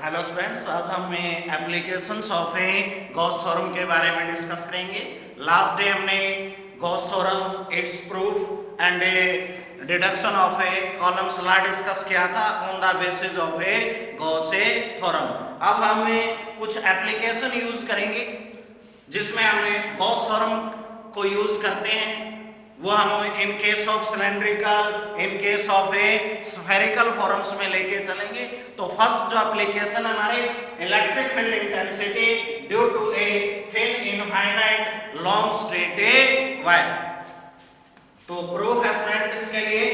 Hello students, आज हम applications of A Gauss theorem के बारे में डिस्कस करेंगे। लास्ट डे हमने Gauss theorem, it's proof and A deduction of A column law discuss किया था on the basis of A Gauss theorem. अब हम कुछ एप्लीकेशन यूज करेंगे जिसमें हमें गॉस थ्योरम को यूज करते हैं। वो हम in case of cylindrical, in case of a spherical forms में लेके चलेंगे। तो फर्स्ट जो एप्लीकेशन हमारे electric field intensity due to a thin infinite long straight a wire. तो प्रूफ है स्टूडेंट इसके लिए,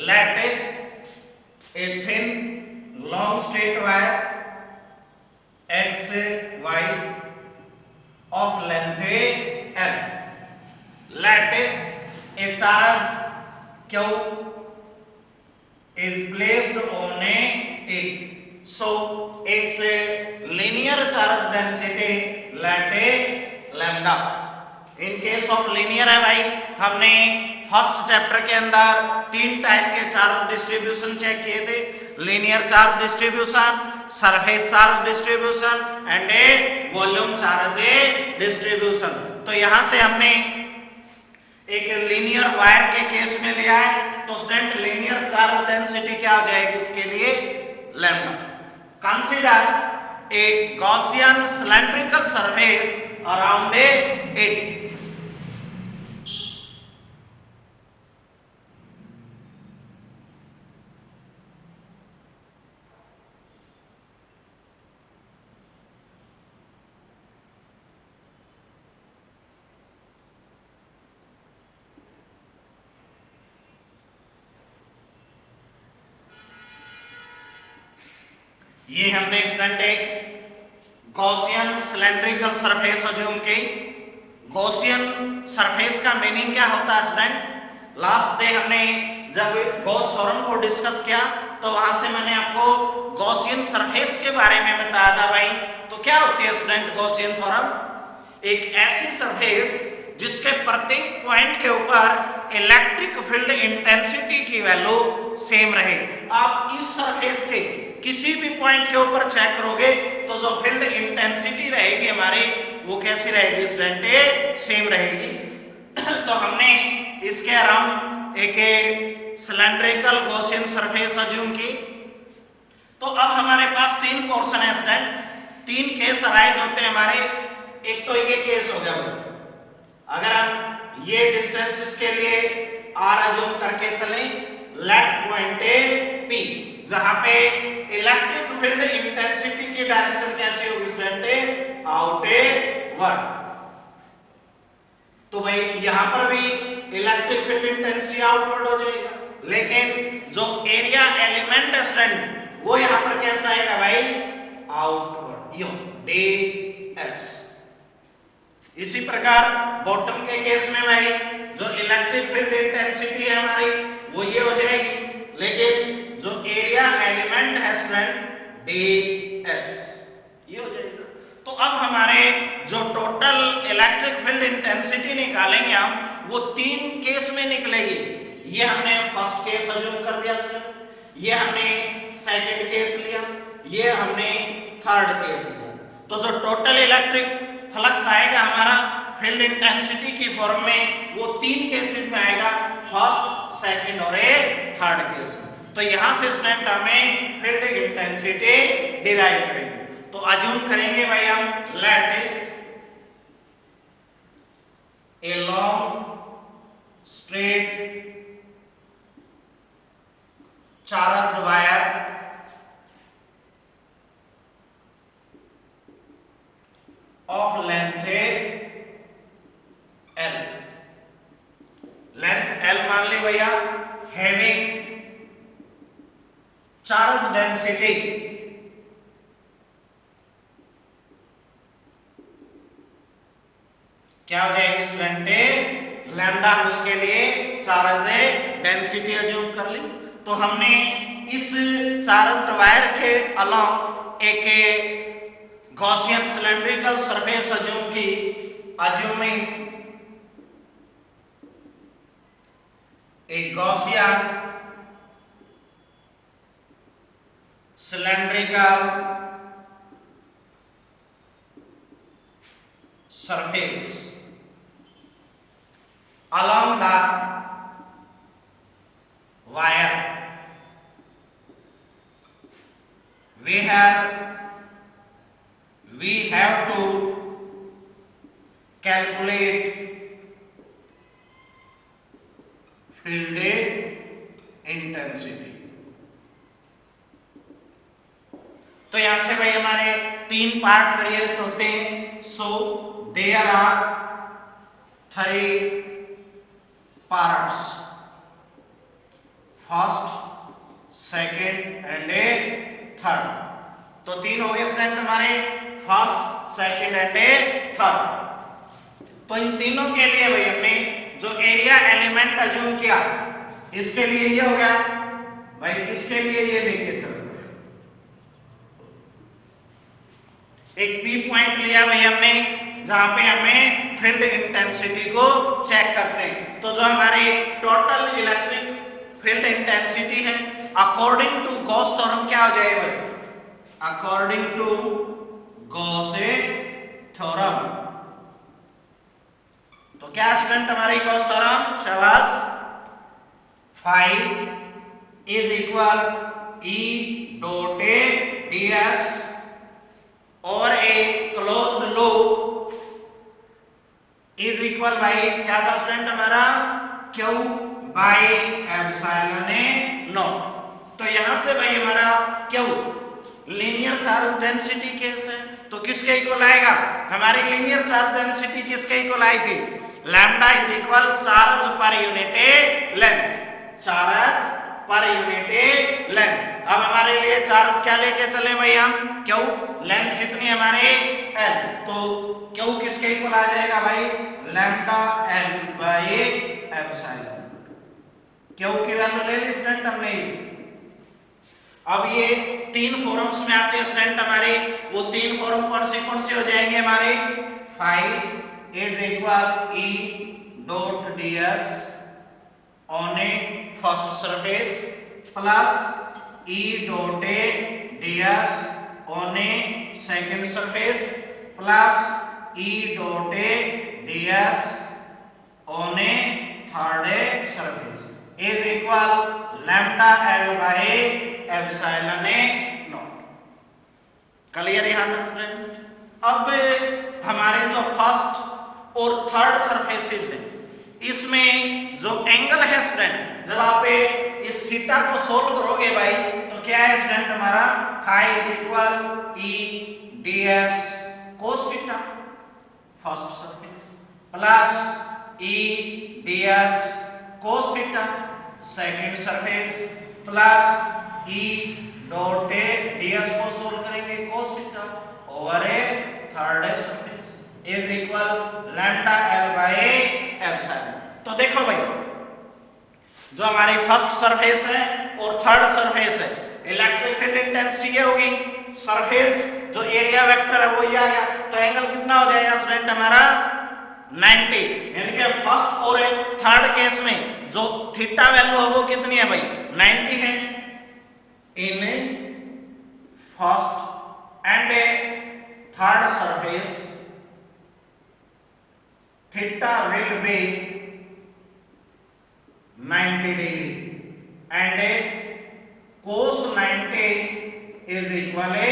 let a thin long straight wire x y of length l, let a charge q is placed on it, so its linear charge density let a lambda। In case of linear है भाई, हमने first chapter के अंदर 3 type के charge distribution check किए थे, linear charge distribution, surface charge distribution and A volume charge distribution. तो यहां से हमने एक लीनियर वायर के केस में लिया है, तो स्टूडेंट लीनियर चार्ज डेंसिटी क्या हो जाएगी इसके लिए, lambda. Consider a Gaussian cylindrical surface around it. ये हमने स्टूडेंट एक गॉसियन सिलेंड्रिकल सरफेस अज्यूम की। गॉसियन सरफेस का मीनिंग क्या होता है स्टूडेंट? लास्ट डे हमने जब गॉस थ्योरम को डिस्कस किया तो वहां से मैंने आपको गॉसियन सरफेस के बारे में बताया था भाई। तो क्या होती है स्टूडेंट गॉसियन थ्योरम? एक ऐसी सरफेस जिसके प्रत्येक पॉइंट के ऊपर इलेक्ट्रिक फील्ड इंटेंसिटी की वैल्यू सेम रहे। आप इस सरफेस के किसी भी पॉइंट के ऊपर चेक करोगे तो जो फील्ड इंटेंसिटी रहेगी हमारी, वो कैसी रहेगी स्टूडेंट? सेम रहेगी। तो हमने इसके अराउंड एक सिलेंड्रिकल गॉसियन सरफेस अज्यूम की। तो अब हमारे पास 3 पोर्शन है स्टूडेंट, 3 केस अराइज होते हैं हमारे। एक तो ये केस हो गया, अगर हम ये डिस्टेंस इसके लिए r अज्यूम करके चलें, लेट पॉइंट ए P, जहां पे इलेक्ट्रिक फील्ड इंटेंसिटी की डायरेक्शन कैसी होगी स्टूडेंट? आउटवर्ड। तो भाई यहां पर भी इलेक्ट्रिक फील्ड इंटेंसिटी आउटवर्ड हो जाएगा, लेकिन जो एरिया एलिमेंट है स्टूडेंट वो यहां पर कैसा आएगा भाई? आउटवर्ड, यो ds। इसी प्रकार बॉटम के केस में भाई जो इलेक्ट्रिक फील्ड इंटेंसिटी है हमारी वो ये हो जाएगी, लेकिन जो एरिया एलिमेंट है स्टूडेंट ds, ये हो जाएगा। तो अब हमारे जो टोटल इलेक्ट्रिक फील्ड इंटेंसिटी निकालेंगे हम, वो 3 केस में निकलेगी। ये हमने फर्स्ट केस अज्यूम कर दिया स्टूडेंट, ये हमने सेकंड केस लिया, ये हमने थर्ड केस लिया। तो जो टोटल इलेक्ट्रिक फ्लक्स आएगा हमारा फील्ड इंटेंसिटी की फॉर्म में, वो 3 केसेस में आएगा, फर्स्ट, सेकंड और थर्ड केस में। तो यहां से स्टूडेंट हमें फील्ड इंटेंसिटी डिराइव करेंगे। तो अज्यूम करेंगे भाई हम, let a long straight charged wire of length L, length L मान ली भैया, हैविंग चार्ज डेंसिटी क्या हो जाएगी स्टूडेंट? लैम्डा। उसके लिए चार्ज डेंसिटी अज्यूम कर ली। तो हमने इस चार्ज्ड वायर के अलोंग एक गॉसियन सिलेंड्रिकल सरफेस अज्यूम की, assuming a Gaussian cylindrical surface along the wire. We have to calculate field intensity. तो यहां से भाई हमारे 3 पार्ट क्रिएट होते हैं. So there are 3 parts, first, second and third. तो 3 हो गए स्टूडेंट हमारे, फर्स्ट, सेकंड एंड थर्ड. तो इन तीनों के लिए भाई हमने जो एरिया एलिमेंट अज्यूम किया, इसके लिए ये हो गया भाई, इसके लिए ये लेके चलो. एक पी पॉइंट लिया भाई हमने, जहां पे हमें फील्ड इंटेंसिटी को चेक करते हैं. तो जो हमारी टोटल इलेक्ट्रिक फील्ड इंटेंसिटी है अकॉर्डिंग टू गॉस थ्योरम क्या हो जाएगा भाई, अकॉर्डिंग टू गॉस थ्योरम. तो क्या स्टूडेंट हमारी गॉस थ्योरम, शाबाश, phi is equal E dot A ds और a closed loop is equal भाई क्या था स्टूडेंट हमारा, Q बाय एप्सिलॉन नॉट. तो यहां से भाई हमारा Q linear charge density case है, तो किसके इक्वल आएगा, हमारी लीनियर चार्ज डेंसिटी किसके इक्वल आई थी, lambda is equal charge per unit length, charge per unit length. अब हमारे लिए चार्ज क्या लेके चले भाई हम, Q, लेंथ कितनी है हमारे L, तो Q किसके इक्वल आ जाएगा भाई, lambda L by epsilon. Q की वैल्यू ले ली स्टूडेंट हमने. अब ये 3 फॉर्म्स में आते हैं स्टूडेंट हमारे, वो 3 फॉर्म कौन से हो जाएंगे हमारे, phi is equal E dot ds on a first surface plus E dot A ds on a second surface plus E dot A ds on a third surface is equal lambda L by epsilon naught. Clear यहां तक student. अब हमारे जो first और third surfaces है, इसमें जो angle है स्टूडेंट, जब आप इस थीटा को सोल्व करोगे भाई, तो क्या है स्टूडेंट हमारा, phi is equal E ds cos theta first surface plus E ds cos theta second surface plus E dot ds को सोल्व करेंगे cos theta over a third surface is equal lambda L by epsilon. तो देखो भाई, जो हमारी first surface है और third surface है, इलेक्ट्रिक फील्ड इंटेंसिटी ये होगी, सरफेस जो एरिया वेक्टर है वो ये आ गया, तो एंगल कितना हो जाएगा स्टूडेंट हमारा 90. यानी कि फर्स्ट और थर्ड केस में जो थीटा वैल्यू है वो कितनी है भाई, 90 है. In first and third surface theta will be 90 degree and cos 90 is equal a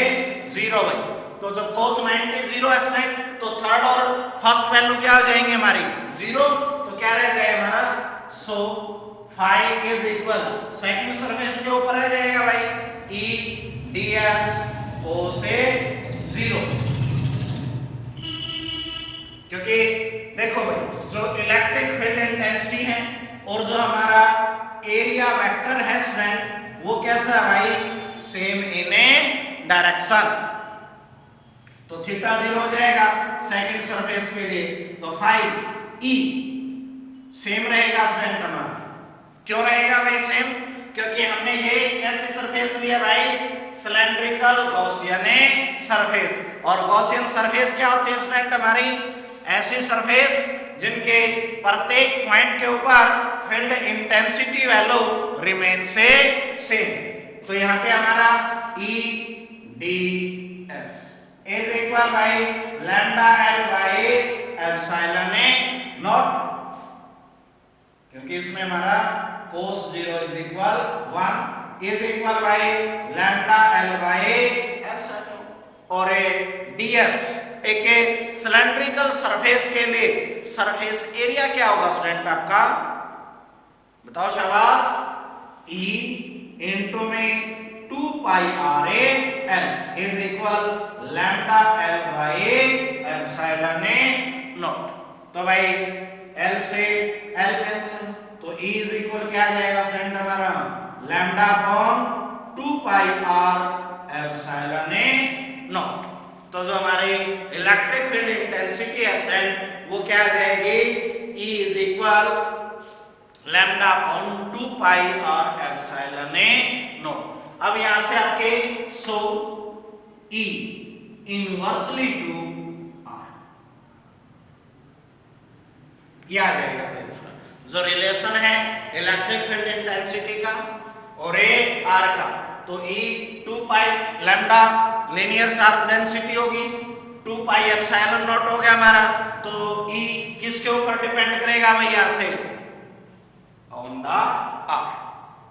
0 भाई. तो जब cos 90 0 है स्टूडेंट, तो थर्ड और फर्स्ट वैल्यू क्या हो जाएंगे हमारी 0, तो क्या रह जाएगा हमारा, so phi is equal second surface के ऊपर रह जाएगा भाई E ds cos 0. क्योंकि देखो भाई, जो इलेक्ट्रिक फील्ड इंटेंसिटी है और जो हमारा एरिया वेक्टर है स्टूडेंट, वो कैसा है भाई, सेम इन ए डायरेक्शन. तो थीटा 0 हो जाएगा सेकंड सरफेस के लिए, तो फाई ई सेम रहेगा स्टूडेंट हमारा. क्यों रहेगा भाई सेम, क्योंकि हमने ये कैसी सरफेस लिया भाई, सिलेंड्रिकल गॉसियन सरफेस. और गॉसियन सरफेस क्या होती है स्टूडेंट हमारी, ऐसी सरफेस जिनके प्रत्येक पॉइंट के ऊपर फील्ड इंटेंसिटी वैल्यू रिमेन से सेम। तो यहाँ पे हमारा E D S is equal by lambda L by epsilon A not, क्योंकि इसमें हमारा cos 0 is equal 1 is equal by lambda L by epsilon. और ds एक सिलेंड्रिकल सरफेस के लिए सरफेस एरिया क्या होगा स्टूडेंट आपका, बताओ शाबाश, E इंटू में 2 pi R A L is equal lambda L by epsilon A naught. तो भाई L से L कैंसिल, तो E इज इक्वल क्या आ जाएगा स्टूडेंट हमारा lambda upon 2 pi R epsilon ए नॉट। तो जो हमारी इलेक्ट्रिक फील्ड इंटेंसिटी है स्टूडेंट वो क्या आ जाएगी, E is equal lambda upon 2 pi R epsilon A naught. अब यहां से आपके so E inversely to R ये आ जाएगा। जो रिलेशन है इलेक्ट्रिक फील्ड इंटेंसिटी का और ए आर का, तो E 2 पाई लैम्डा लीनियर चार्ज डेंसिटी होगी, 2 पाई एप्सिलॉन नॉट हो गया हमारा, तो E किसके ऊपर डिपेंड करेगा भाई यहां से ऑन द आर,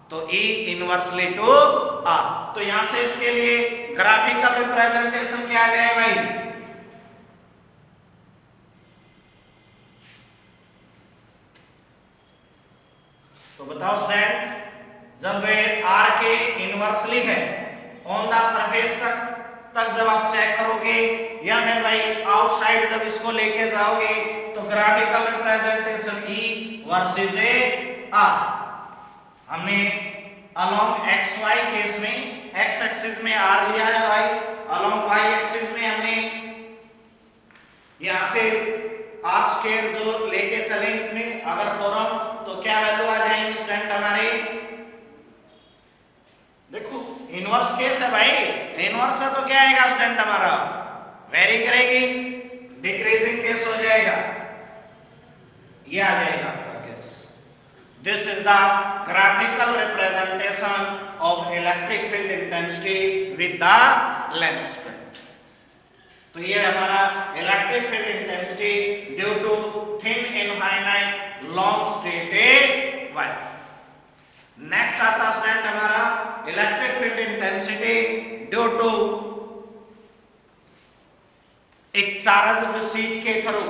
तो E इनवर्सली टू आर। तो यहां से इसके लिए ग्राफिकल रिप्रेजेंटेशन क्या आ जाए भाई, तो बताओ स्टूडेंट, जब R के इनवर्सली है ऑन द सरफेस तक जब आप चेक करोगे या फिर भाई आउटसाइड जब इसको लेके जाओगे तो graphical representation E versus R। हमने अलोंग XY केस में x एक्सिस में R लिया है भाई, अलोंग Y एक्सिस में हमने यहां से R स्क्वायर जो लेके चले इसमें अगर फॉर्म तो क्या वैल्यू आ जाएगी स्टूडेंट हमारे, देखो इनवर्स केस है भाई, इनवर्स है तो क्या आएगा स्टूडेंट हमारा वेरी करेगी, डिक्रीजिंग केस हो जाएगा, ये आ जाएगा आपका case. This is the graphical representation of electric field intensity with the length student. तो ये हमारा electric field intensity due to thin infinite long straight wire. Next आता स्टूडेंट हमारा electric field intensity due to एक charge sheet के through,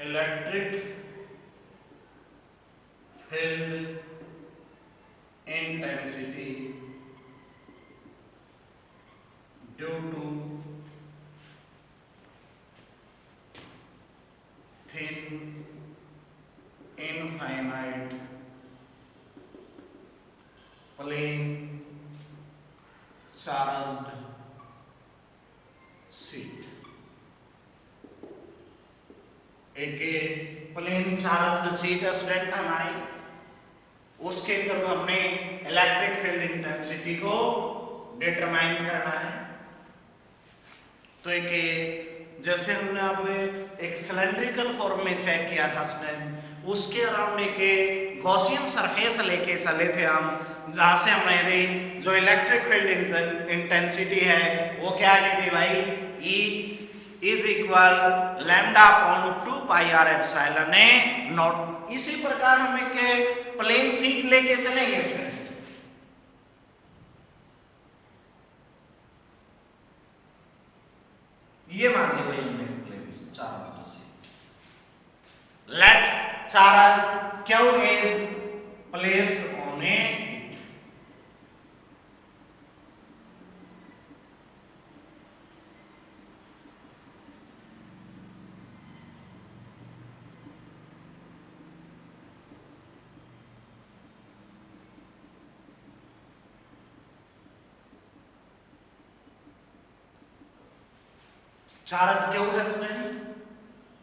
electric field intensity due to thin infinite plane charged sheet. एक plane charged sheet है student हमारी, उसके through हमने electric field intensity को डिटरमाइन करना है। तो एक जैसे हमने अब एक सिलेंड्रिकल फॉर्म में चेक किया था स्टूडेंट, उसके अराउंड एक गॉसियन सरफेस लेके चले थे हम, जहां से हमारी जो इलेक्ट्रिक फील्ड इंटेंसिटी है वो क्या आ गई थी भाई, E is equal lambda upon 2 pi R epsilon A naught. इसी प्रकार हम एक प्लेन शीट लेके चलेंगे इसमें, ये मान ली भाई हमने plane charge sheet, let charge Q is placed on it। Charge क्यों है इसमें,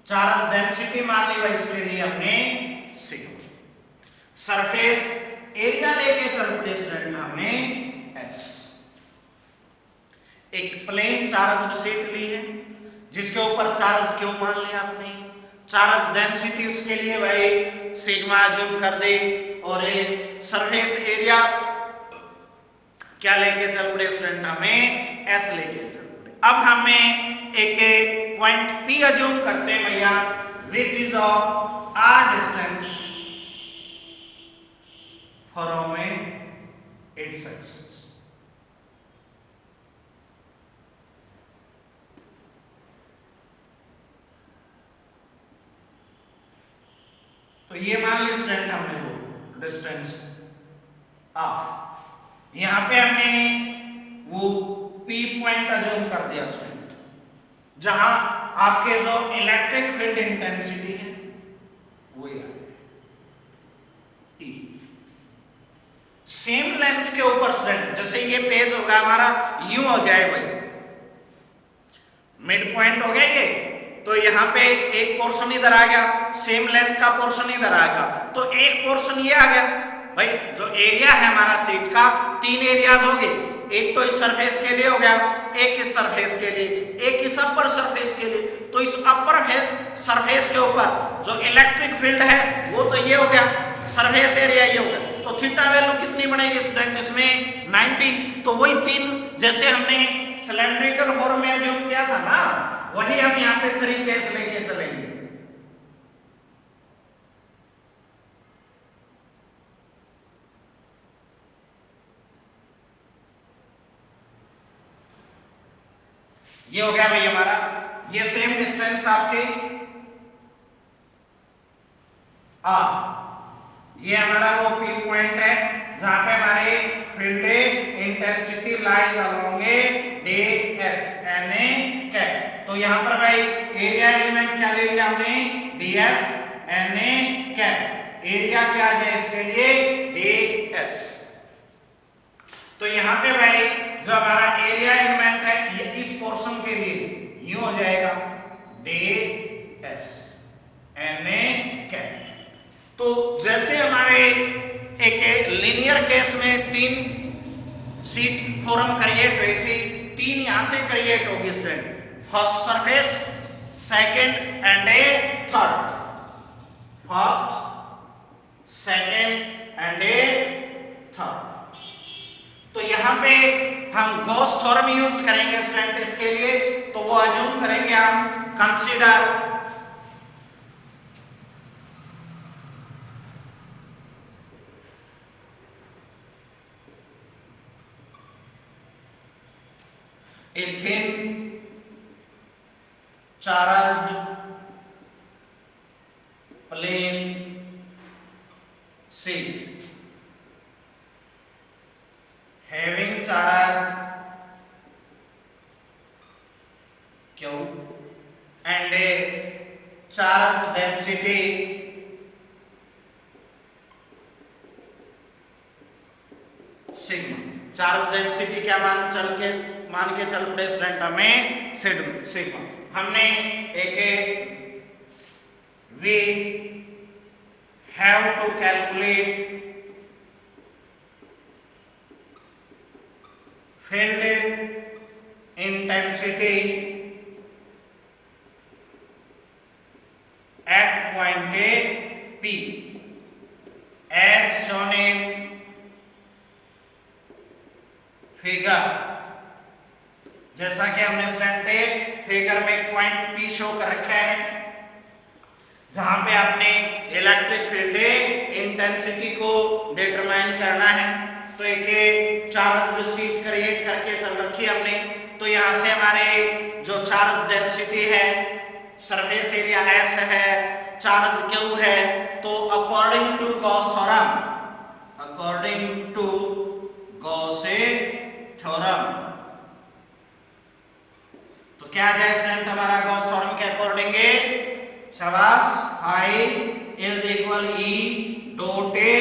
चार्ज डेंसिटी मान ली भाई इसके लिए हमने सिग्मा, सरफेस एरिया लेके चल पड़े स्टूडेंट हमें S। एक प्लेन चार्ज शीट ली है जिसके ऊपर चार्ज क्यों मान लिया आपने, चार्ज डेंसिटी उसके लिए भाई सिग्मा अज्यूम कर दे, और ये सरफेस एरिया क्या लेके चल पड़े स्टूडेंट, हमें एस लेके चल पड़े। अब हमें एक पॉइंट पी अज्यूम करते हैं भैया, which is of R distance from its axis. तो ये मान ली स्टूडेंट हमने वो डिस्टेंस आर, यहां पे हमने वो पी पॉइंट अज्यूम कर दिया स्टूडेंट, जहां आपके जो इलेक्ट्रिक फील्ड इंटेंसिटी है वो याद है ई। सेम लेंथ के ऊपर स्टूडेंट, जैसे ये पेज होगा हमारा यूं हो जाए भाई, मिड पॉइंट हो गया ये, तो यहाँ पे एक पोर्शन इधर आ गया, सेम लेंथ का पोर्शन इधर आ गया, तो एक पोर्शन ये आ गया भाई। जो एरिया है हमारा सीट का, तीन एरियाज हो गए, एक तो इस सरफेस के लिए हो गया, एक इस सरफेस के लिए, एक इस अपर सरफेस के लिए। तो इस अपर सरफेस के ऊपर जो इलेक्ट्रिक फील्ड है वो तो ये हो गया, सरफेस एरिया ये हो गया, तो थीटा वैल्यू कितनी बनेगी स्टूडेंट इसमें 90। तो वही तीन जैसे हमने सिलेंड्रिकल फॉर्म में अज्यूम किया था ना, वही हम यहाँ पे तरीके से लेके चलेंगे। ये हो गया भाई हमारा, ये सेम डिस्टेंस आपके आ, ये हमारा वो पी पॉइंट है जहां पे हमारे field intensity lies along D X N A cap. तो यहां पर भाई एरिया एलिमेंट क्या ले लिया हमने, D S N A cap. Area क्या है इसके लिए, डी एस। तो यहां पे भाई जो हमारा एरिया एलिमेंट है ये इस पोर्शन के लिए यूं हो जाएगा, D S N A cap. तो जैसे हमारे एक लीनियर केस में तीन सीट फॉर्म क्रिएट हुई थी, तीन यहां से क्रिएट होगी student, first surface, second and A third, first second and A third. तो यहां पे हम गॉस थ्योरम यूज करेंगे स्टूडेंट इसके लिए, तो वो अज्यूम करेंगे हम, consider a thin charged plane sheet having charge Q and a charge density sigma. Charge density क्या मान के चल पड़े स्टूडेंट हमें सिग्मा। हमने एक we have to calculate field intensity at point a P as shown in figure. जैसा कि हमने स्टूडेंट फिगर में पॉइंट पी शो कर रखा है, जहां पे आपने इलेक्ट्रिक फील्ड इंटेंसिटी को डिटरमाइन करना है। तो एक चार्ज शीट क्रिएट करके चल रखी है हमने। तो यहां से हमारे जो चार्ज डेंसिटी है, सरफेस एरिया एस है, चार्ज क्यू है, तो according to Gauss theorem, according to Gauss theorem, तो क्या आ जाए स्टूडेंट हमारा गॉस थ्योरम के अकॉर्डिंग, शाबाश, I is equal E dot A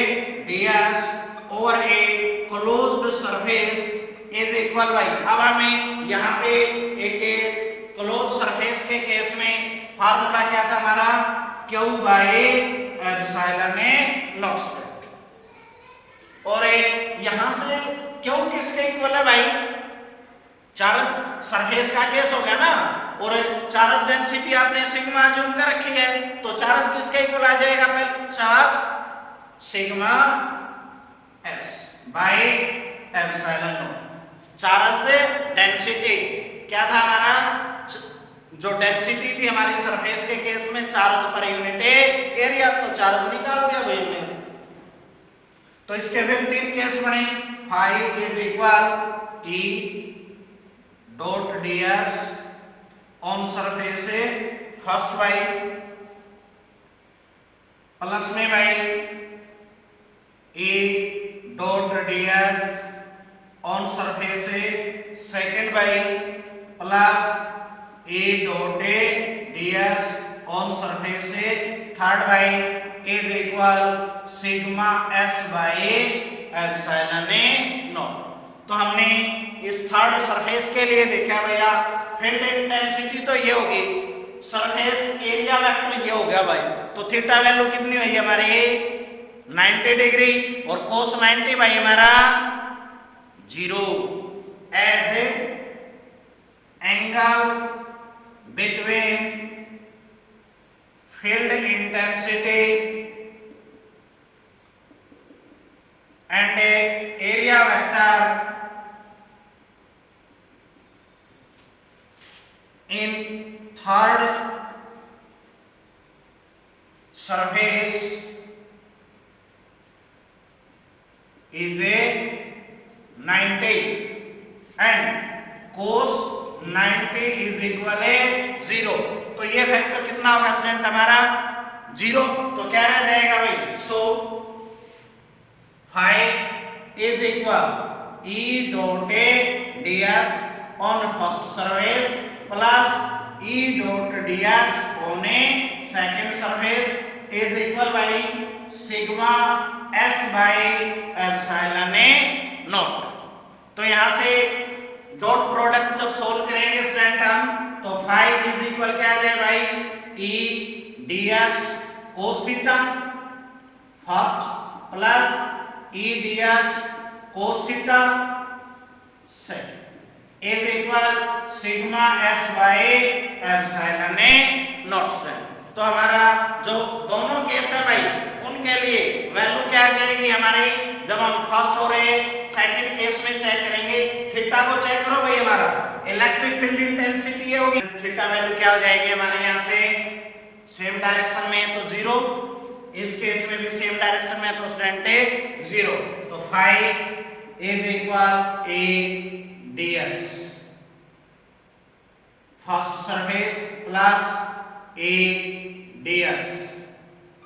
DS over a closed surface is equal by. अब हमें यहाँ पे एक क्लोज सरफेस के केस में फार्मूला क्या था हमारा, क्यू बाई एप्सिलॉन नॉट। और यहां से क्यू किसके इक्वल है भाई, चार्ज सरफेस का केस हो गया ना, और चार्ज डेंसिटी आपने सिग्मा अज्यूम कर रखी है, तो चार्ज किसके इक्वल आ जाएगा? Charge sigma S by epsilon not. Charge density क्या था हमारा? जो डेंसिटी थी हमारी सरफेस के केस में चार्ज पर यूनिट एरिया, तो चार्ज निकाल दिया भाई हमने। तो इसके फिर तीन केस बने। Phi is equal E dot ds on surface है फर्स्ट बाई प्लस में by E dot ds on surface है second by plus A dot ds on surface है third by is equal sigma s by epsilon naught. तो हमने इस third surface के लिए देखा भैया फील्ड इंटेंसिटी तो ये होगी, सरफेस एरिया वेक्टर ये हो गया भाई। तो थीटा वैल्यू कितनी हुई हमारी? 90 डिग्री और cos 90 भाई हमारा 0 as angle between field intensity and area vector in third surface is a 90 and cos 90 is equal a 0। तो ये फैक्टर कितना होगा स्टूडेंट हमारा? 0। तो क्या रह जाएगा भाई? So phi is equal E dot ds on first surface plus E dot ds on a second surface is equal by sigma s by epsilon naught. तो यहां से डॉट प्रोडक्ट जब सोल्व करेंगे स्टूडेंट हम, तो फाई इज इक्वल क्या आ जाए भाई? E ds cos theta first plus E ds cos theta second is equal sigma s by epsilon not square. तो हमारा जो दोनों केस है भाई उनके लिए वैल्यू क्या आ जाएगी हमारी? जब हम फर्स्ट और सेकंड केस में चेक करेंगे, थीटा को चेक करो भाई, हमारा इलेक्ट्रिक फील्ड इंटेंसिटी ये होगी, थीटा वैल्यू क्या हो जाएगी हमारे यहाँ से? सेम डायरेक्शन में है तो 0, इस केस में भी सेम डायरेक्शन में है तो स्टूडेंट 0। तो phi is equal a ds first surface plus a ds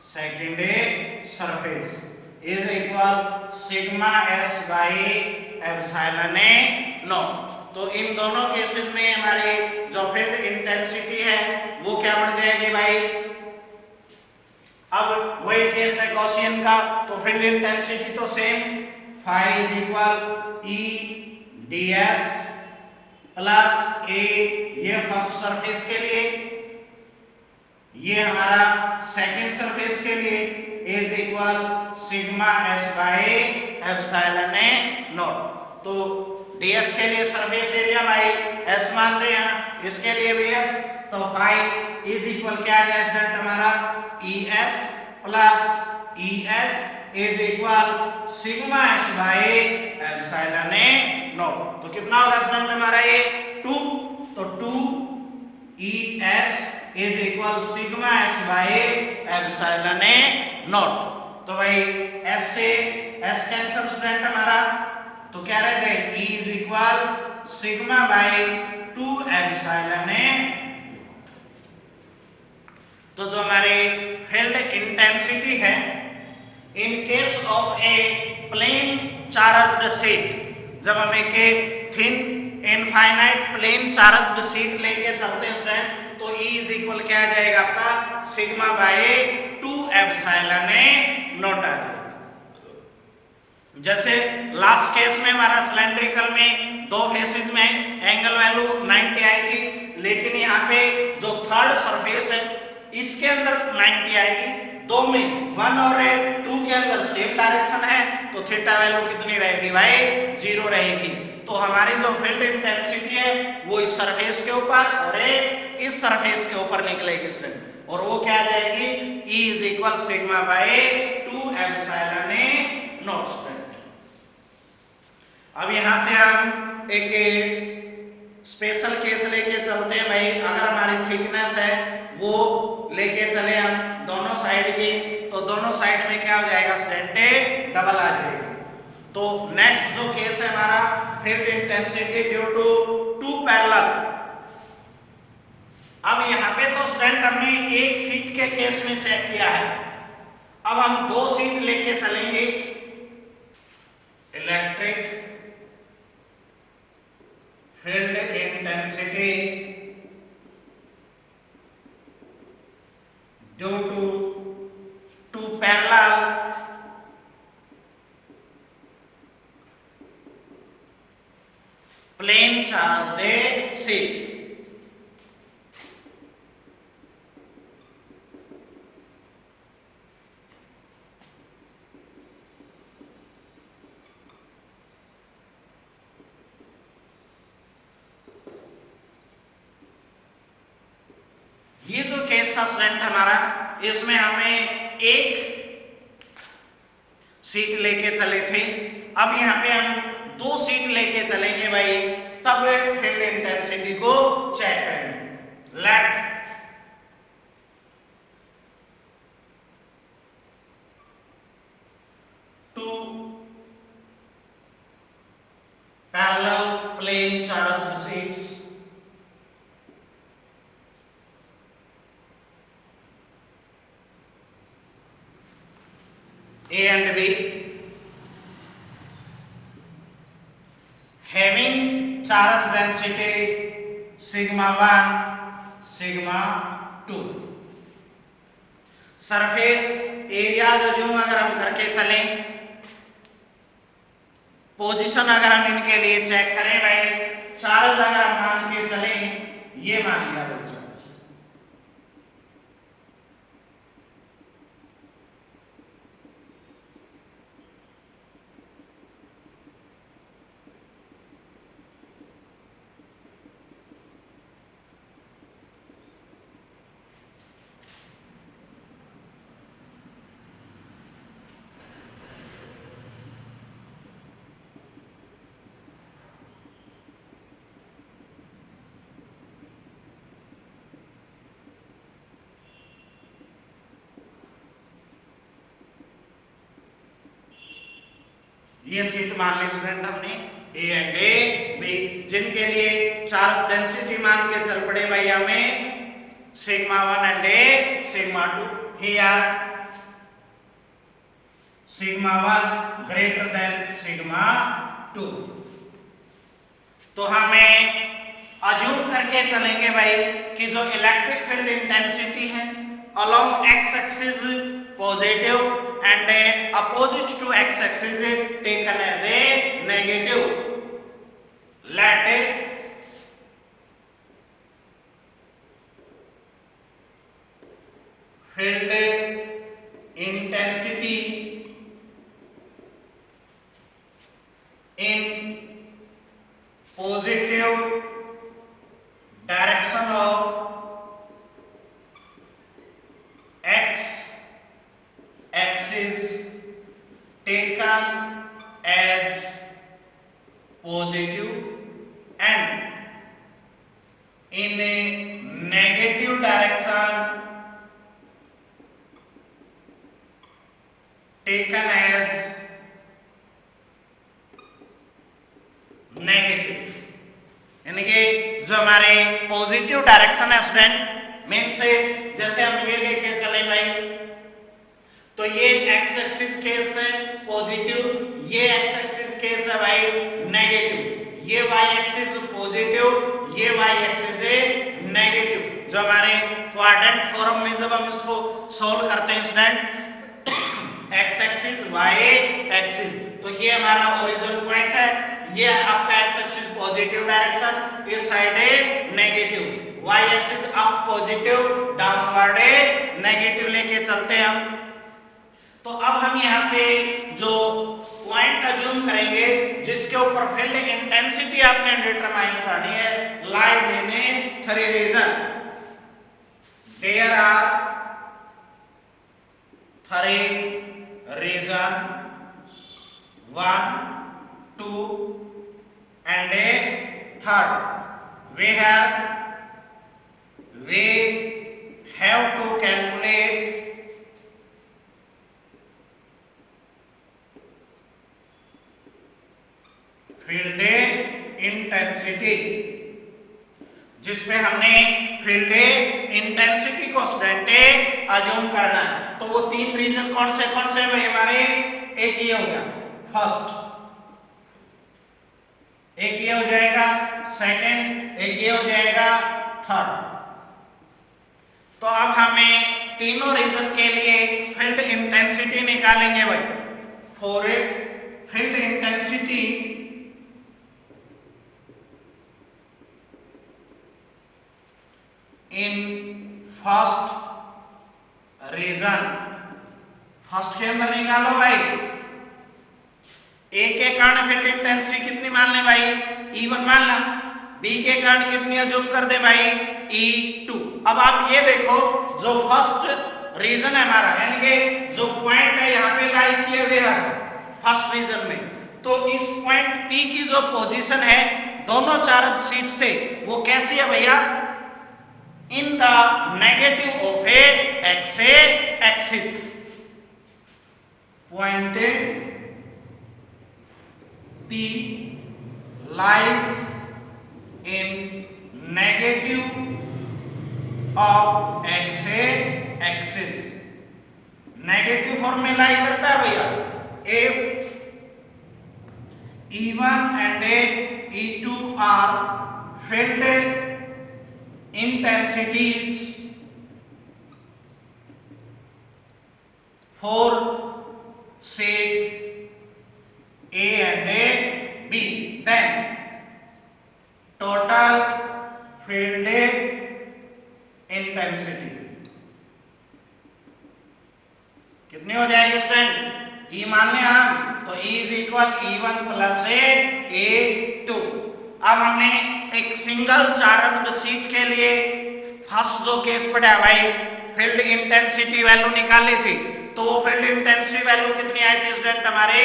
second surface is equal sigma s by epsilon naught. तो इन दोनों केसेस में हमारी जो फील्ड इंटेंसिटी है वो क्या बन जाएगी भाई? अब वही केस है गॉसियन का, तो फील्ड इंटेंसिटी तो same, phi is equal E ds plus A ये फर्स्ट सरफेस के लिए, ये हमारा सेकंड सरफेस के लिए is equal sigma s by epsilon naught. तो ds के लिए सरफेस एरिया बाई s मान रहे हैं, इसके लिए भी s, तो फाई इज इक्वल क्या आ जाए स्टूडेंट हमारा? es plus es is equal sigma s by epsilon naught. तो कितना होगा स्टूडेंट हमारा ये? 2। तो 2 es is equal sigma s by epsilon naught. तो भाई s से s कैंसिल स्टूडेंट हमारा, तो क्या रह जाए? E is equal sigma by 2 epsilon. तो जो हमारी फील्ड इंटेंसिटी है in case of a plane charged sheet, जब हम एक thin infinite plane charged sheet लेके चलते हैं फ्रेंड, तो E इज इक्वल क्या आ जाएगा आपका? सिग्मा बाई 2 एप्सिलॉन नॉट आ जाएगा। जैसे लास्ट केस में हमारा सिलेंड्रिकल में दो फेसेस में एंगल वैल्यू 90 आई थी, लेकिन यहाँ पे जो थर्ड सरफेस है इसके अंदर 90 आएगी, दो में 1 और 2 के अंदर सेम डायरेक्शन है, तो थीटा वैल्यू कितनी रहेगी भाई? 0 रहेगी। तो हमारी जो फील्ड इंटेंसिटी है वो इस सरफेस के ऊपर और एक इस सरफेस के ऊपर निकलेगी स्टूडेंट, और वो क्या आ जाएगी, E is equal sigma bye 2 epsilon A not student. अब यहां से हम एक स्पेशल केस लेके चलते हैं भाई। अगर हमारी थिकनेस है वो लेके चले हम दोनों साइड की, तो दोनों साइड में क्या हो जाएगा स्टूडेंट, डबल आ जाएगी। तो नेक्स्ट जो केस है हमारा field intensity due to two parallel. अब यहां पे तो स्टूडेंट हमने एक सीट के केस में चेक किया है, अब हम दो सीट लेके चलेंगे। Electric field intensity due to two parallel plane charged sheet. ये जो केस था स्टूडेंट हमारा, इसमें हमें एक सीट लेके चले थे, अब यहाँ पे हम दो सीट लेके चलेंगे भाई, तब फील्ड इंटेंसिटी को चेक करेंगे। Let two parallel plane charge sheets A and B having charge density sigma 1 sigma 2। Surface area जो अगर हम करके चलें, पोजीशन अगर हम इनके लिए चेक करें भाई, चार्ज अगर हम मान के चलें, ये मान लिया भाई चार्ज, ये सीट मान ली स्टूडेंट हमने ए एंड ए बी, जिनके लिए चार्ज डेंसिटी मान के चल पड़े भाई हमें sigma 1 and A sigma 2। Here sigma 1 greater than sigma 2। तो हमें अज्यूम करके चलेंगे भाई कि जो इलेक्ट्रिक फील्ड इंटेंसिटी है along x axis positive and opposite to x axis taken as a negative, let field intensity in positive direction of x axis taken as positive and in a negative direction taken as negative. यानी कि जो हमारे positive direction है student, main से जैसे हम ये लेके चले भाई, तो ये एक्स एक्सिस केस है पॉजिटिव, ये एक्स एक्सिस केस है भाई नेगेटिव, ये वाई एक्सिस पॉजिटिव, ये वाई एक्सिस है नेगेटिव। जो हमारे क्वाड्रेंट फॉर्म में जब हम इसको सॉल्व करते हैं student, X axis Y axis, तो ये हमारा ओरिजिन पॉइंट है, ये आपका एक्स एक्सिस पॉजिटिव डायरेक्शन, इस साइड है negative, Y axis up positive, downward है नेगेटिव लेके चलते हैं हम। तो अब हम यहां से जो पॉइंट अज्यूम करेंगे जिसके ऊपर फील्ड इंटेंसिटी आपने डिटरमाइन करनी है, lies in a 3 region. There are 3 region, 1, 2 and a third. We have to calculate field intensity, जिसमें हमने फील्ड इंटेंसिटी को स्टूडेंट अज्यूम करना है। तो वो 3 रीजन कौन से भाई हमारे? एक ये हो गया फर्स्ट, एक ये हो जाएगा सेकंड, एक ये हो जाएगा थर्ड। तो अब हमें तीनों रीजन के लिए फील्ड इंटेंसिटी निकालेंगे भाई। For field intensity in first region, first के अंदर निकालो भाई। ए के कारण फील्ड इंटेंसिटी कितनी मान ले भाई? E1 मान ला। बी के कारण कितनी अज्यूम कर दे भाई? E2। अब आप ये देखो, जो फर्स्ट रीजन है हमारा, यानी कि जो पॉइंट है यहाँ पे लाई किए हुए है फर्स्ट रीजन में, तो इस पॉइंट P की जो पोजीशन है दोनों चार्ज शीट से, वो कैसी है भैया? In the negative of A axis. Point P lies in negative of axis। Negative form में लाई करता है भैया। If E1 and E2 are field intensities for set A and B, then total field intensity कितनी हो जाएगी student? E मान लें हम, तो E is equal E1 plus A2। अब हमने एक सिंगल चार्ज्ड शीट के लिए फर्स्ट जो केस पड़ा भाई, फील्ड इंटेंसिटी वैल्यू निकाली थी। तो वो फील्ड इंटेंसिटी वैल्यू कितनी आई थी स्टूडेंट हमारे?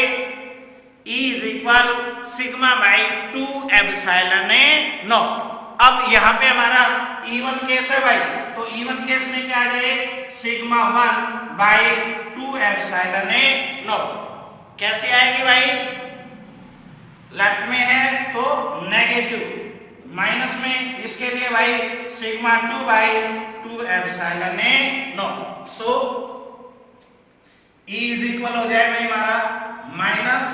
E is equal sigma by 2 epsilon not. अब यहाँ पे हमारा E1 केस है भाई, तो E1 केस में क्या आ जाए? Sigma 1 by 2 epsilon not. कैसे आएगी भाई? लेफ्ट में है तो नेगेटिव, माइनस में इसके लिए भाई sigma 2 by 2 epsilon not. So E is equal हो जाए भाई हमारा माइनस,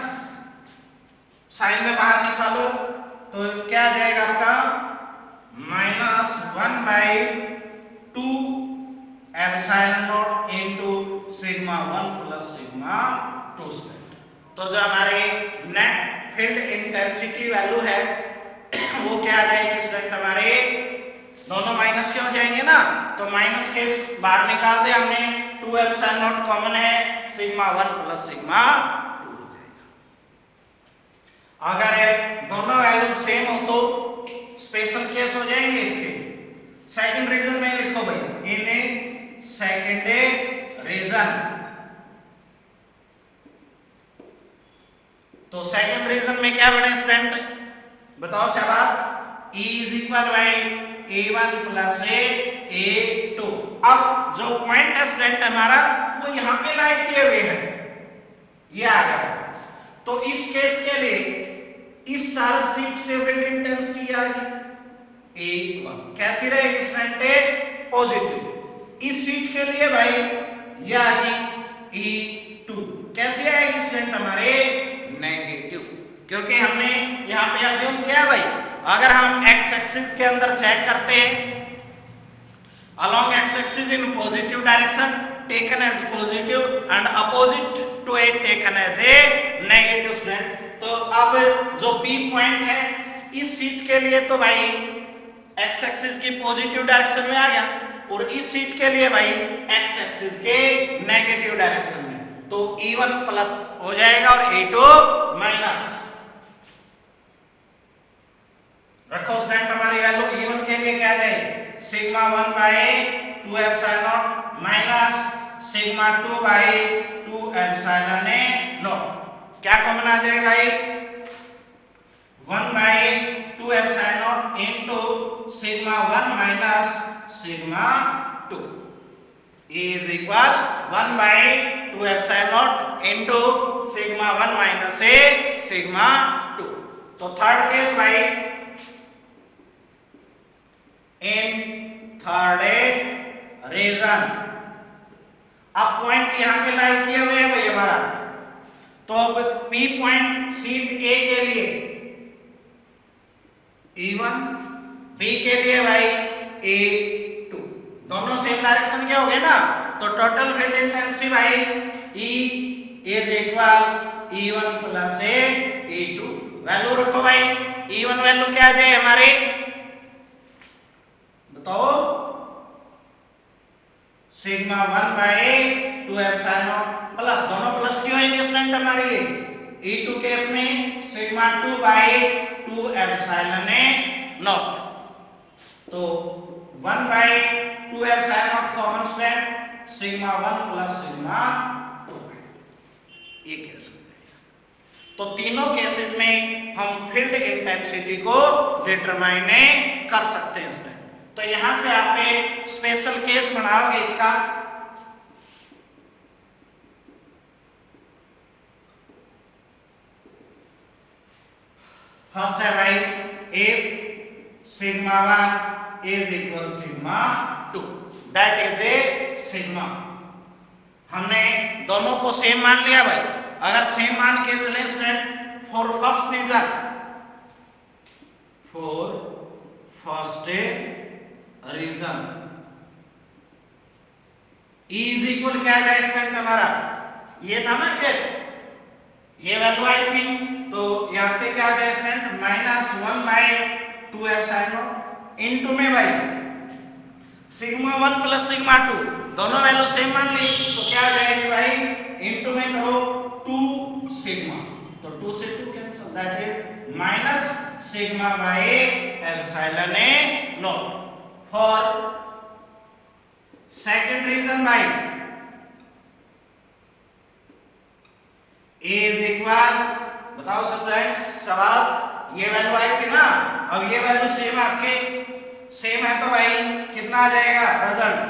साइन में बाहर निकालो तो क्या आ जाएगा आपका? Minus 1 by 2 epsilon not into sigma 1 plus sigma 2 square. तो जो हमारे नेट फील्ड इंटेंसिटी वैल्यू है वो क्या आ जाएगी स्टूडेंट हमारे? दोनों माइनस के हो जाएंगे ना, तो माइनस के बाहर निकाल दे हमने, 2 एप्सिलॉन नॉट कॉमन है, सिग्मा 1 प्लस सिग्मा 2 हो जाएगा। अगर दोनों वैल्यू सेम हो तो स्पेशल केस हो जाएंगे इसके। सेकंड रीजन में लिखो भाई, इन ए सेकंड रीजन। तो सेकंड रीजन में क्या बने स्टूडेंट? बताओ शाबाश। E is equal by A1 plus A2। अब जो पॉइंट है स्टूडेंट हमारा वो यहाँ पे लाई किए हुए हैं, ये आ गया। तो इस केस के लिए इस चार्ज शीट से फील्ड इंटेंसिटी आएगी E1। कैसी रहेगी स्टूडेंट? पॉजिटिव। इस शीट के लिए भाई ये आएगी E2। कैसी आएगी स्टूडेंट हमारे? नेगेटिव, क्योंकि हमने यहाँ पे अज्यूम किया भाई, अगर हम x एक्सिस के अंदर चेक करते हैं, along x axis in positive direction taken as positive and opposite to it taken as a negative student। तो अब जो P पॉइंट है इस शीट के लिए तो भाई x एक्सिस की पॉजिटिव डायरेक्शन में आ गया, और इस शीट के लिए भाई x एक्सिस के नेगेटिव डायरेक्शन में। तो E1 प्लस हो जाएगा और E2 माइनस। रखो स्टूडेंट, हमारी वैल्यू E1 के लिए क्या है, sigma 1 by 2 epsilon not minus sigma 2 by 2 epsilon not. क्या कॉमन आ जाएगा भाई, 1 by 2 epsilon naught into sigma 1 minus sigma 2 is equal 1 by 2 epsilon naught into sigma 1 minus sigma 2। तो थर्ड केस भाई, इन थर्ड रीजन, अब point यहां पे लाई किए हुए हैं भाई हमारा, तो अब P पॉइंट सीट A के लिए E1, B के लिए भाई E2, दोनों सेम डायरेक्शन के हो गए ना, तो टोटल फील्ड इंटेंसिटी भाई E is equal E1 plus E2। Value रखो भाई, E1 वैल्यू क्या आ जाए हमारे, बताओ, sigma 1 by 2 epsilon not plus, दोनों प्लस क्यों होंगे स्टूडेंट हमारी, E2 केस में सिग्मा 2 बाई 2 एप्सिलॉन नॉट, तो 1 by 2 epsilon not common student, sigma 1 plus sigma 2, ये केस हो जाएगा। तो तीनों केसेस में हम फील्ड इंटेंसिटी को डिटरमाइन कर सकते हैं स्टूडेंट। तो यहां से आप एक स्पेशल केस बनाओगे इसका, फर्स्ट है भाई, if sigma 1 is equal sigma 2, that is a sigma, हमने दोनों को सेम मान लिया भाई। अगर सेम मान के चले student, for first region, for first region E is equal क्या जाए स्टूडेंट हमारा, ये था ना केस, ये वैल्यू आई थी, तो यहां से क्या आ जाए student, minus 1 by 2 epsilon naught into में भाई सिग्मा 1 प्लस सिग्मा 2, दोनों वैल्यू सेम मान ली, तो क्या आ जाएगी भाई, इनटू में करो 2 सिग्मा, तो 2 से 2 cancel, that is minus sigma by epsilon naught. For second region भाई A इज इक्वल, बताओ स्टूडेंट्स, शाबाश, ये वैल्यू आई थी ना, अब ये वैल्यू सेम आपके सेम है, तो भाई कितना आ जाएगा result,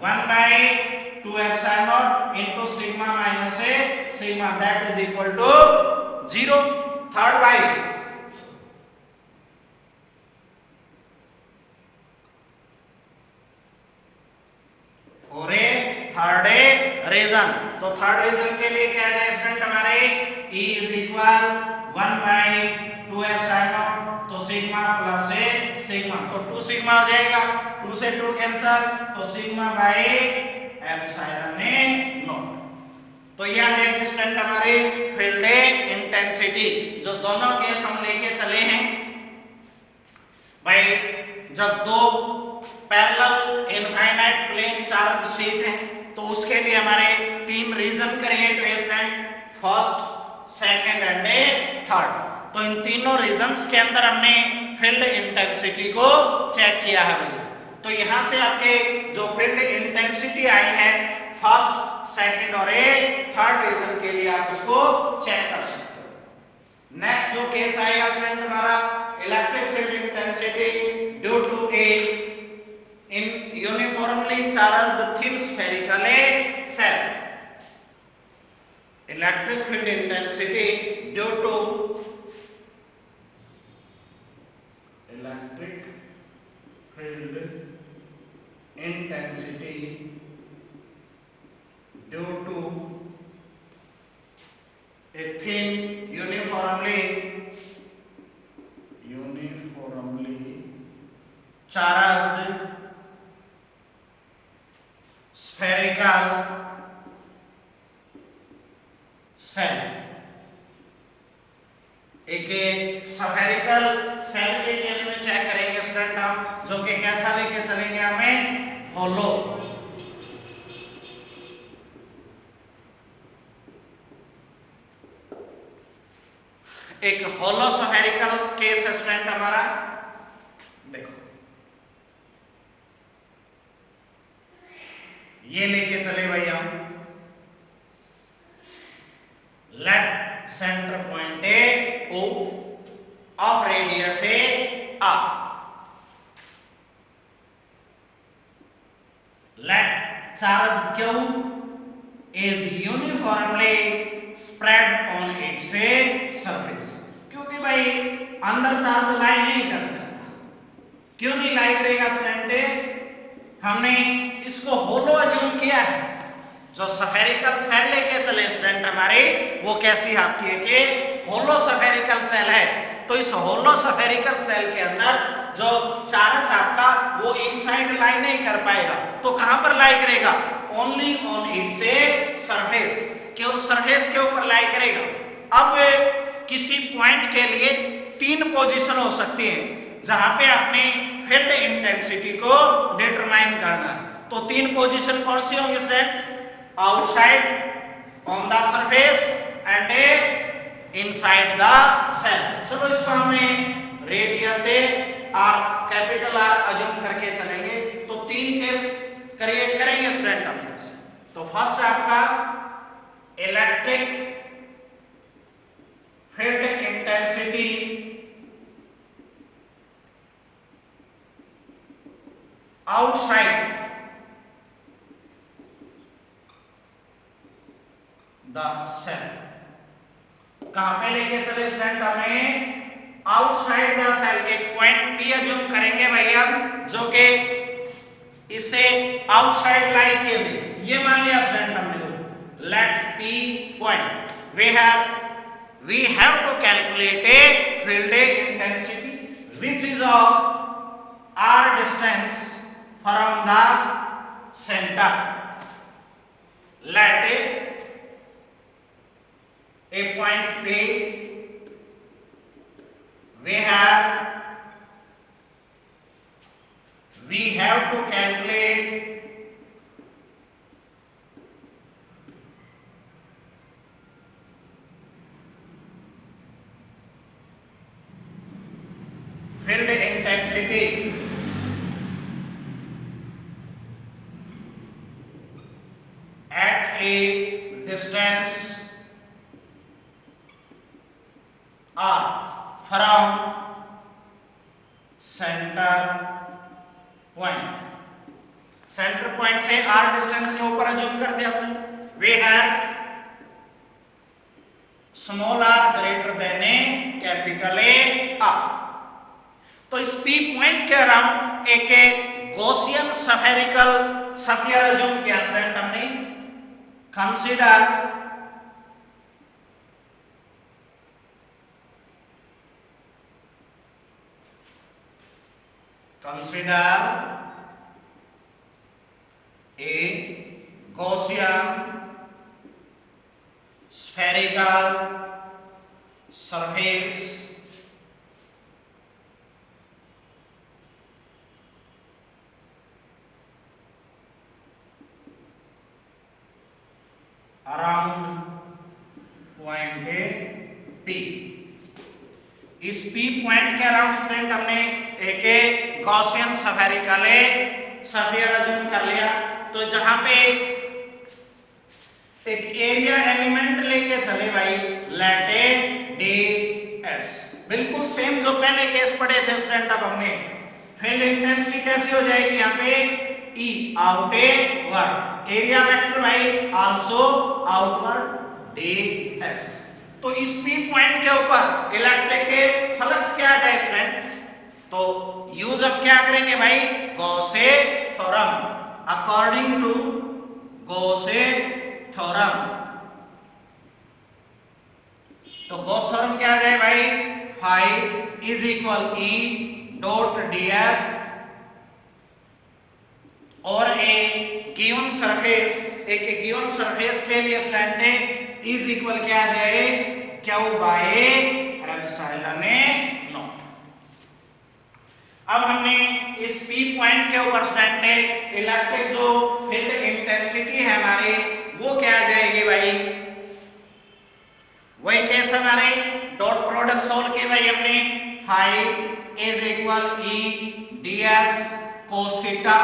1 by 2 epsilon naught into sigma minus sigma, that is equal to 0। Third भाई, और थर्ड रीजन, तो थर्ड रीजन के लिए क्या है स्टूडेंट हमारे, E is equal 1 by 2 epsilon naught, तो सिग्मा प्लस सिग्मा, तो 2 सिग्मा हो जाएगा, 2 से 2 कैंसिल, तो सिग्मा बाई एप्सिलॉन नॉट। तो ये आ जाएगी स्टूडेंट हमारे फील्ड इंटेंसिटी, जो दोनों केस हम लेके चले हैं भाई। जब दो parallel infinite plane charge sheet है, तो उसके लिए हमारे 3 रीजन क्रिएट हुए student, first, second and third. तो इन तीनों रीजन्स के अंदर हमने फील्ड इंटेंसिटी को चेक किया है भैया। तो यहां से आपके जो फील्ड इंटेंसिटी आई है फर्स्ट, सेकंड और थर्ड रीजन के लिए आप उसको चेक कर सकते हो। नेक्स्ट जो केस आएगा स्टूडेंट हमारा, electric field intensity due to a in uniformly charged thin spherical cell, electric field intensity due to electric field intensity due to a thin uniformly charged spherical cell, एक spherical shell के case में check करेंगे student हम, जो कि कैसा लेके चलेंगे हमें, होलो। एक होलो स्फेरिकल केस है स्टूडेंट हमारा, देखो ये लेके चले भाई हम, let centre point a O of radius a R, let charge Q is uniformly spread on its surface, क्योंकि भाई अंदर चार्ज लाई नहीं कर सकता, क्यों नहीं लाई करेगा स्टूडेंट, हमने इसको होलो अज्यूम किया है, जो स्फेरिकल सेल लेके चले स्टूडेंट हमारे वो कैसी आपकी है कि होलो स्फेरिकल सेल है, तो इस होलो स्फेरिकल सेल के अंदर जो चार्ज आपका वो इनसाइड लाई नहीं कर पाएगा, तो कहां पर लाई करेगा, ओनली ऑन इट्स सरफेस, केवल सरफेस के ऊपर लाई करेगा। अब किसी पॉइंट के लिए तीन पोजीशन हो सकती है जहां पे आपने फील्ड इंटेंसिटी को डिटरमाइन करना है, तो तीन पोजीशन कौन सी होंगी student, outside on the surface and inside the shell. चलो इसको हमें radius a R capital R assume करके चलेंगे, तो तीन केस क्रिएट करेंगे स्टूडेंट हम। तो फर्स्ट आपका electric field intensity outside the shell, कहां पे लेके चले स्टूडेंट हमें, आउटसाइड द सेल, एक पॉइंट P अज्यूम करेंगे भाई हम, जो कि इसे आउटसाइड लाई किए हुए, ये मान लिया स्टूडेंट हमने, let P point, we have to calculate a field intensity which is of r distance from the center, let a point P we have to calculate field intensity at a distance r from center point, centre point से r distance से ऊपर assume कर दिया sir, वे है small r greater than A capital A r। तो इस P point के around एक गॉसियन स्फेरिकल स्फीयर अज्यूम किया स्टूडेंट हमने, consider a Gaussian spherical surface around point A P। इस P पॉइंट के अराउंड स्टूडेंट हमने एक गॉसियन स्फेरिकल स्फीयर अज्यूम कर लिया, तो जहां पे एक एरिया एलिमेंट लेके चले भाई, लेट ए डी एस, बिल्कुल सेम जो पहले केस पढ़े थे स्टूडेंट। अब हमने फील्ड इंटेंसिटी कैसी हो जाएगी यहाँ पे, E आउटवर्ड, एरिया वेक्टर भाई आल्सो आउटवर्ड डी एस। तो इस P पॉइंट के ऊपर इलेक्ट्रिक के फ्लक्स क्या आ जाए स्टूडेंट, तो यूज अब क्या करेंगे भाई, Gauss theorem, according to Gauss theorem. तो गॉस थ्योरम क्या आ जाए भाई, phi is equal E dot ds, और एक गिवन सरफेस, एक गिवन सरफेस के लिए स्टैंडर्ड इज इक्वल क्या आ जाए, क्यू बाय एप्सिलॉन नॉट। अब हमने इस P पॉइंट के ऊपर स्टैंडर्ड इलेक्ट्रिक जो फील्ड इंटेंसिटी है हमारी, वो क्या आ जाएगी भाई, वही केस हमारे डॉट प्रोडक्ट सोल्व किए भाई हमने, five is equal E D S cos theta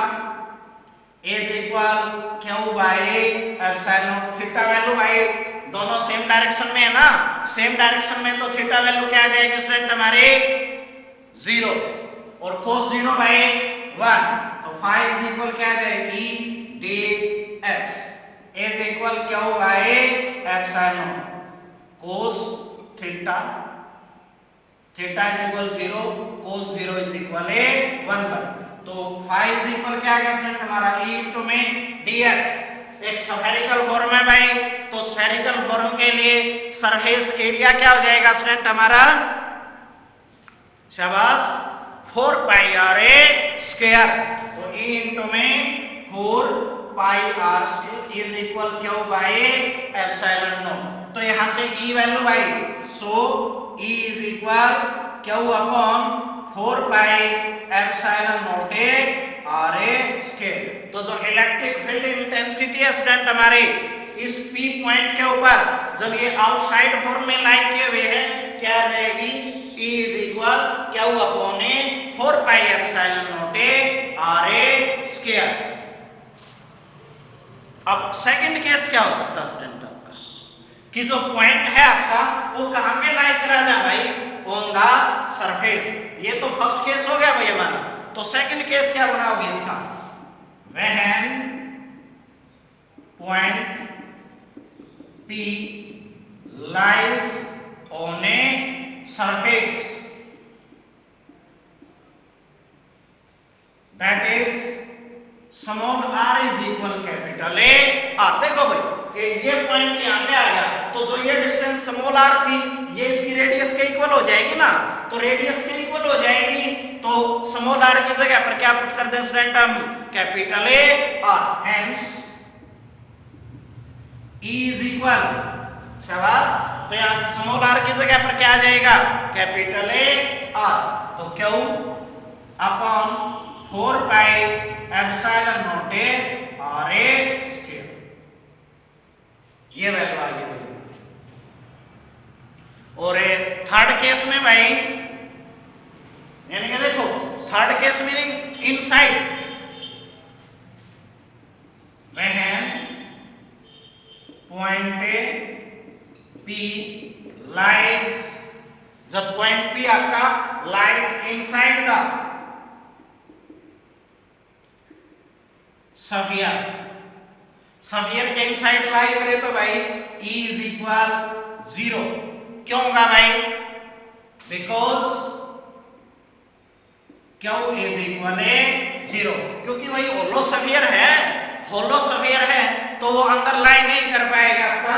is equal Q by epsilon theta. Value भाई दोनों सेम डायरेक्शन में है ना, सेम डायरेक्शन में, तो थीटा वैल्यू क्या आ जाएगी स्टूडेंट हमारे 0 और कोस 0 भाई 1, तो फाइव इज इक्वल क्या आ जाएगी E D S is equal Q by epsilon cos theta, theta is equal 0 cos 0 is equal 1 पर, तो फाइव इज इक्वल क्या आ गया स्टूडेंट हमारा ई इंटू में ds। एक स्फेरिकल फॉर्म है भाई, तो स्फेरिकल फॉर्म के लिए सरफेस एरिया क्या हो जाएगा स्टूडेंट हमारा, शाबाश, 4 पाई आर ए स्क्वायर, तो ई इंटू में 4 pi R square is equal Q by epsilon naught. तो यहां से ई वैल्यू भाई, so E is equal Q upon 4 pi epsilon naught A R A square. तो जो इलेक्ट्रिक फील्ड इंटेंसिटी है student हमारे इस पी पॉइंट के ऊपर जब ये आउटसाइड फॉर्म में लाई किए हुए हैं, क्या आ जाएगी E is equal Q upon A 4 pi epsilon naught A R A square. अब सेकंड केस क्या हो सकता है स्टूडेंट आपका, कि जो पॉइंट है आपका वो कहां पे लाई करा है भाई, ऑन द सरफेस। ये तो फर्स्ट केस हो गया भाई हमारा, तो सेकंड केस क्या बनाओगे इसका, when point P lies on a surface that is small r is equal capital A r। देखो भाई कि ये पॉइंट यहां पे आ गया, तो जो ये डिस्टेंस स्मॉल r थी ये इसकी रेडियस के इक्वल हो जाएगी ना, तो रेडियस के इक्वल हो जाएगी, तो स्मॉल r की जगह पर क्या पुट कर दें स्टूडेंट हम, capital A r, hence E is equal, शाबाश, तो यहाँ स्मॉल r की जगह पर क्या आ जाएगा, कैपिटल A r, तो Q upon 4 pi epsilon naught A R A square, ये वैल्यू आ गई। और थर्ड केस में भाई, यानी कि देखो third case meaning inside, point P lies, जब पॉइंट P आपका lies inside the sphere, sphere के इनसाइड लाई करे तो भाई E इज इक्वल 0। क्यों होगा भाई, बिकॉज Q इज इक्वल 0, क्योंकि भाई होलो स्फीयर है, होलो स्फीयर है तो वो अंदर लाई नहीं कर पाएगा आपका,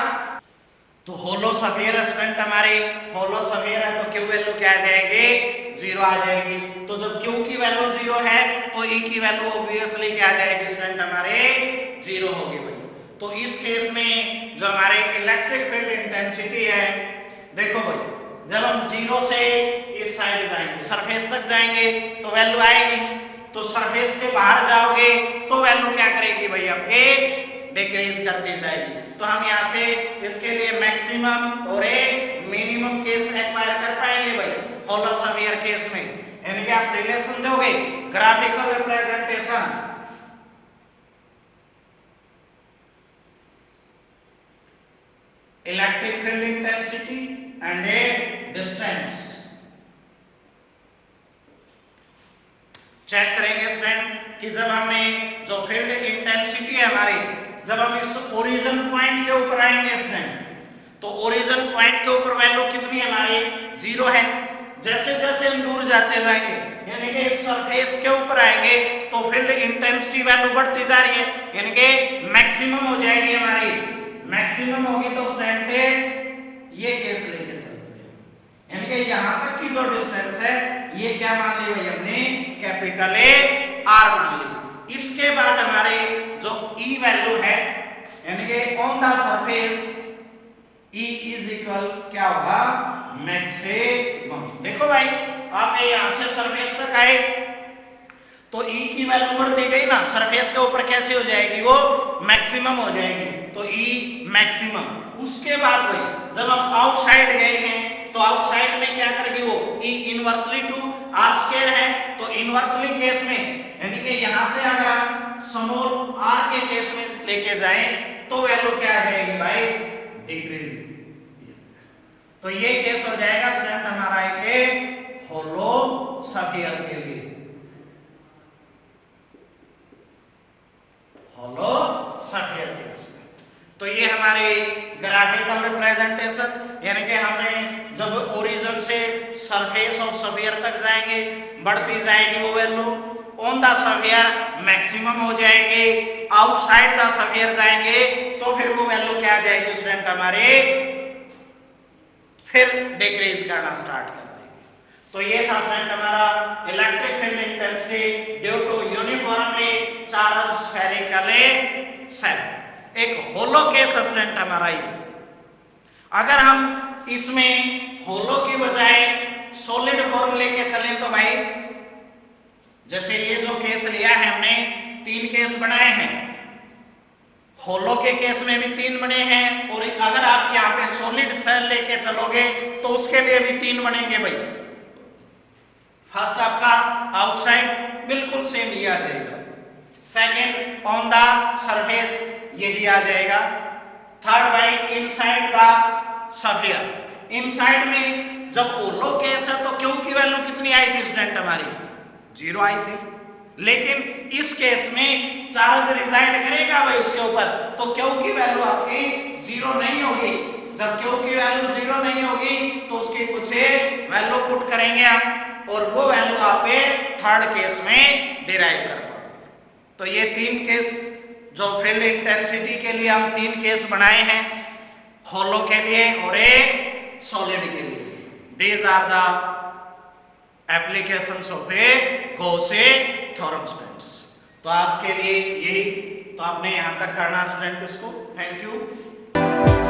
तो होलो स्फीयर स्टूडेंट हमारी होलो स्फीयर है, तो Q वैल्यू क्या आ जाएगी, 0 आ जाएगी। तो जब Q की वैल्यू 0 है तो E की वैल्यू ऑब्वियसली क्या आ जाएगी स्टूडेंट हमारे 0 होगी भाई। तो इस केस में जो हमारे इलेक्ट्रिक फील्ड इंटेंसिटी है, देखो भाई जब हम 0 से इस साइड जाएंगे, सरफेस तक जाएंगे तो वैल्यू आएगी, तो सरफेस के बाहर जाओगे तो वैल्यू क्या करेगी भाई आपके, डिक्रीज करती जाएगी। तो हम यहाँ से इसके लिए मैक्सिमम और एक मिनिमम केस एक्वायर कर पाएंगे भाई होलो स्फीयर केस में, यानी कि आप रिलेशन दोगे, graphical representation, electric field intensity and a distance. Check करेंगे स्टूडेंट कि जब हमें जो फील्ड इंटेंसिटी है हमारी, जब हम इस ओरिजिन पॉइंट के ऊपर आएंगे स्टूडेंट, तो ओरिजिन पॉइंट के ऊपर वैल्यू कितनी है हमारी, 0 है। जैसे जैसे हम दूर जाते जाएंगे, यानी कि इस सरफेस के ऊपर आएंगे तो फील्ड इंटेंसिटी वैल्यू बढ़ती जा रही है, यानी कि मैक्सिमम हो जाएगी हमारी, मैक्सिमम होगी तो स्टूडेंट ये केस लेके चलते हैं, यानी कि यहां तक की जो डिस्टेंस है ये क्या मान ली भाई हमने, कैपिटल A R मान ली। इसके बाद हमारे जो E वैल्यू है, यानी कि on the surface E is equal क्या होगा, मैक्सिमम। देखो भाई आप यहां से सरफेस तक आए तो E की वैल्यू बढ़ती गई ना, सरफेस के ऊपर कैसे हो जाएगी, वो मैक्सिमम हो जाएगी, तो E मैक्सिमम। उसके बाद भाई जब हम आउटसाइड गए हैं तो आउटसाइड में क्या करेगी वो E inversely to r square है, तो इनवर्सली केस में यानी कि यहां से अगर हम स्मॉल r के केस में लेके जाएं तो वैल्यू क्या आ जाएगी भाई, डिक्रीज। तो ये केस हो जाएगा स्टूडेंट हमारा एक होलो स्फीयर के लिए, होलो स्फीयर केस। तो ये हमारे ग्राफिकल रिप्रेजेंटेशन, यानी कि हमें जब ओरिजिन से सरफेस ऑफ स्फीयर तक जाएंगे बढ़ती जाएगी वो value, on the sphere maximum हो जाएंगे, आउटसाइड द स्फीयर जाएंगे तो फिर वो वैल्यू क्या आ जाएगी स्टूडेंट हमारे, फिर डिक्रीज करना स्टार्ट कर देंगे। तो ये था स्टूडेंट हमारा electric field intensity due to uniformly charge spherical shell. एक होलो केस स्टूडेंट हमारा ये, अगर हम इसमें होलो की बजाय सॉलिड फॉर्म लेके चलें तो भाई जैसे ये जो केस लिया है हमने, 3 केस बनाए हैं, होलो के केस में भी 3 बने हैं, और अगर आप यहाँ पे सॉलिड सेल लेके चलोगे तो उसके लिए भी 3 बनेंगे भाई। फर्स्ट आपका आउटसाइड बिल्कुल सेम लिया जाएगा, सेकंड ऑन द सरफेस यही आ जाएगा, थर्ड भाई इनसाइड द स्फीयर। इनसाइड में जब होलो केस है तो क्यू की वैल्यू कितनी आई थी स्टूडेंट हमारी, 0 आई थी, लेकिन इस केस में चार्ज रिजाइड करेगा भाई उसके ऊपर, तो क्यू की वैल्यू आपकी 0 नहीं होगी। जब क्यू की वैल्यू 0 नहीं होगी तो उसकी कुछ वैल्यू पुट करेंगे हम, और वो वैल्यू आप थर्ड केस में डिराइव कर पाओगे। तो ये 3 केस जो फील्ड इंटेंसिटी के लिए हम 3 केस बनाए हैं, होलो के लिए और एक सॉलिड के लिए, these are the applications of a Gauss theorem students. तो आज के लिए यही, तो आपने यहां तक करना स्टूडेंट इसको। Thank you.